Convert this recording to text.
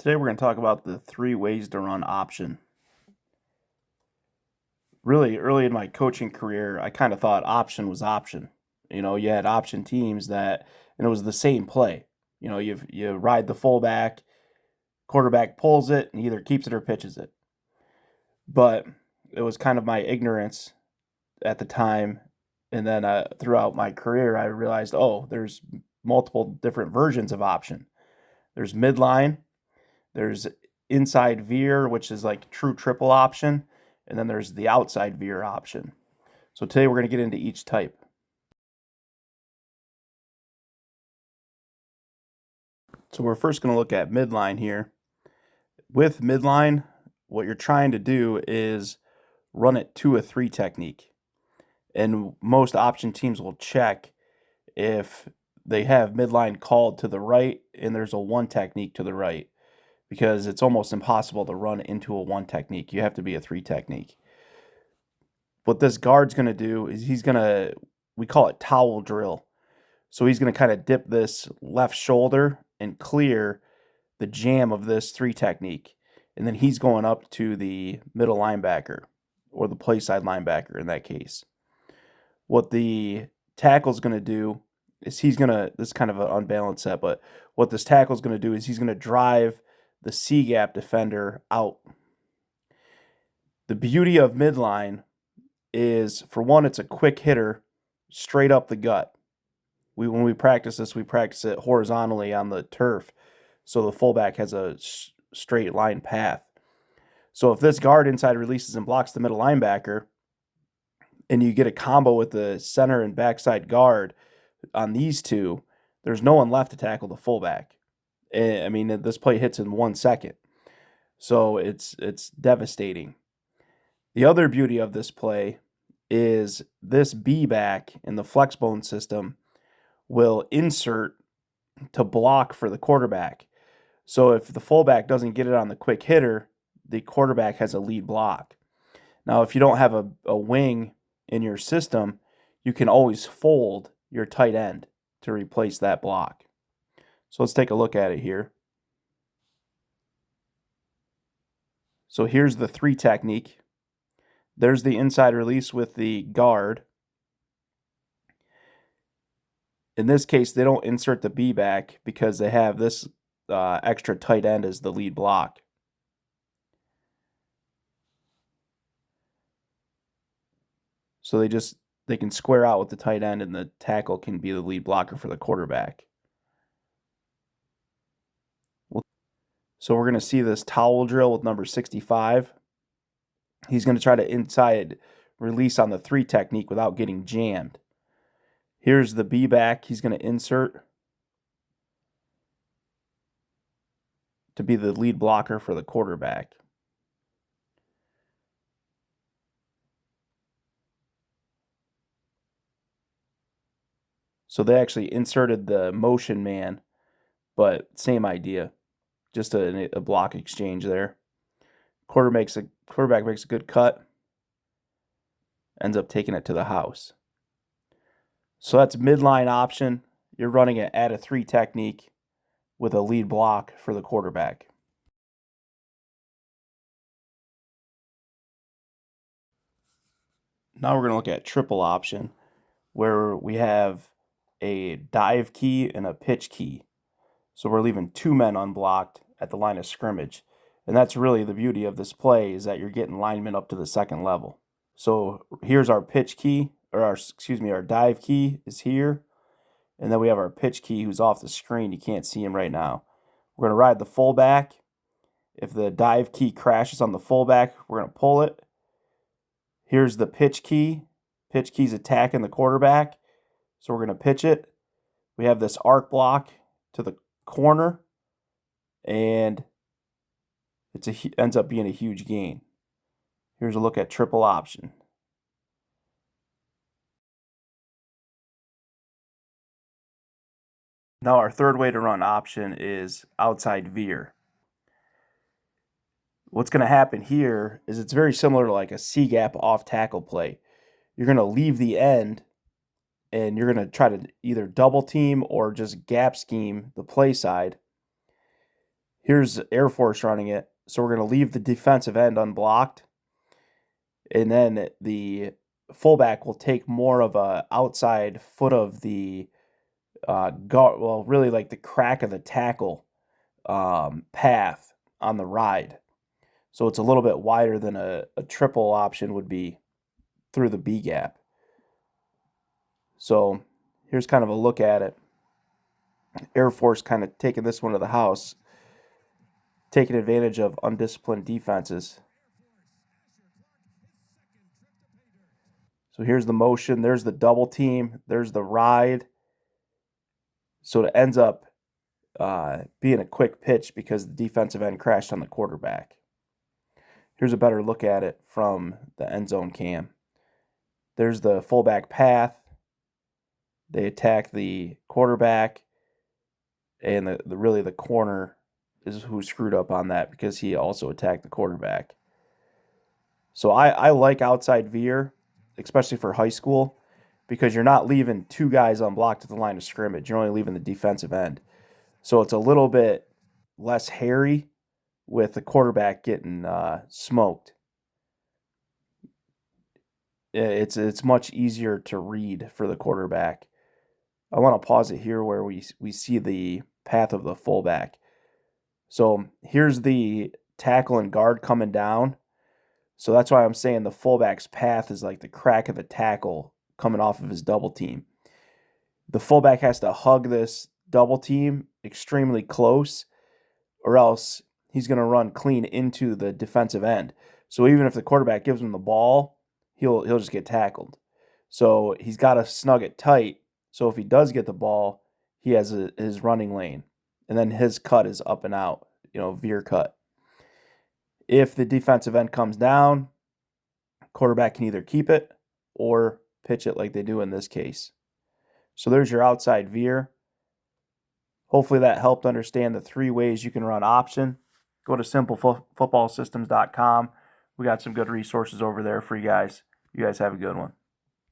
Today we're going to talk about the 3 ways to run option. Really early in my coaching career, I kind of thought option was option. You had option teams and it was the same play. You ride the fullback, quarterback pulls it and either keeps it or pitches it. But it was kind of my ignorance at the time, and then throughout my career, I realized, there's multiple different versions of option. There's midline, there's inside veer, which is like true triple option, and then there's the outside veer option. So today we're going to get into each type. So we're first going to look at midline here. With midline, what you're trying to do is run it to a 3 technique. And most option teams will check if they have midline called to the right and there's a 1 technique to the right, because it's almost impossible to run into a 1 technique. You have to be a 3 technique. What this guard's going to do is we call it towel drill. So he's going to kind of dip this left shoulder and clear the jam of this 3 technique. And then he's going up to the middle linebacker, or the play side linebacker in that case. What the tackle's going to do is this is kind of an unbalanced set, but what this tackle's going to do is he's going to drive the C-gap defender out. The beauty of midline is, for one, it's a quick hitter straight up the gut. When we practice this, we practice it horizontally on the turf, so the fullback has a straight line path. So if this guard inside releases and blocks the middle linebacker, and you get a combo with the center and backside guard on these two, there's no one left to tackle the fullback. I mean, this play hits in 1 second. So it's devastating. The other beauty of this play is this B-back in the flex bone system will insert to block for the quarterback. So if the fullback doesn't get it on the quick hitter, the quarterback has a lead block. Now, if you don't have a wing in your system, you can always fold your tight end to replace that block. So let's take a look at it here. So here's the 3 technique. There's the inside release with the guard. In this case, they don't insert the B back because they have this extra tight end as the lead block. So they can square out with the tight end, and the tackle can be the lead blocker for the quarterback. So we're going to see this towel drill with number 65. He's going to try to inside release on the 3 technique without getting jammed. Here's the B back. He's going to insert to be the lead blocker for the quarterback. So they actually inserted the motion man, but same idea. Just a block exchange there. Quarterback makes a good cut, ends up taking it to the house. So that's midline option. You're running it at a 3 technique with a lead block for the quarterback. Now we're going to look at triple option, where we have a dive key and a pitch key. So we're leaving 2 men unblocked at the line of scrimmage. And that's really the beauty of this play, is that you're getting linemen up to the 2nd level. So here's our pitch key, our dive key is here. And then we have our pitch key who's off the screen. You can't see him right now. We're going to ride the fullback. If the dive key crashes on the fullback, we're going to pull it. Here's the pitch key. Pitch key's attacking the quarterback. So we're going to pitch it. We have this arc block to the corner, and it ends up being a huge gain. Here's a look at triple option. Now our 3rd way to run option is outside veer. What's going to happen here is it's very similar to like a C-gap off tackle play. You're going to leave the end, and you're going to try to either double team or just gap scheme the play side. Here's Air Force running it. So we're going to leave the defensive end unblocked. And then the fullback will take more of a outside foot of the guard, well, really like the crack of the tackle path on the ride. So it's a little bit wider than a triple option would be through the B gap. So here's kind of a look at it. Air Force kind of taking this one to the house, taking advantage of undisciplined defenses. So here's the motion. There's the double team. There's the ride. So it ends up being a quick pitch because the defensive end crashed on the quarterback. Here's a better look at it from the end zone cam. There's the fullback path. They attack the quarterback, and the corner is who screwed up on that because he also attacked the quarterback. So I like outside veer, especially for high school, because you're not leaving two guys unblocked at the line of scrimmage. You're only leaving the defensive end. So it's a little bit less hairy with the quarterback getting smoked. It's much easier to read for the quarterback. I want to pause it here where we see the path of the fullback. So here's the tackle and guard coming down. So that's why I'm saying the fullback's path is like the crack of the tackle coming off of his double team. The fullback has to hug this double team extremely close, or else he's going to run clean into the defensive end. So even if the quarterback gives him the ball, he'll just get tackled. So he's got to snug it tight. So if he does get the ball, he has his running lane, and then his cut is up and out, veer cut. If the defensive end comes down, quarterback can either keep it or pitch it like they do in this case. So there's your outside veer. Hopefully that helped understand the 3 ways you can run option. Go to simplefootballsystems.com. We got some good resources over there for you guys. You guys have a good one.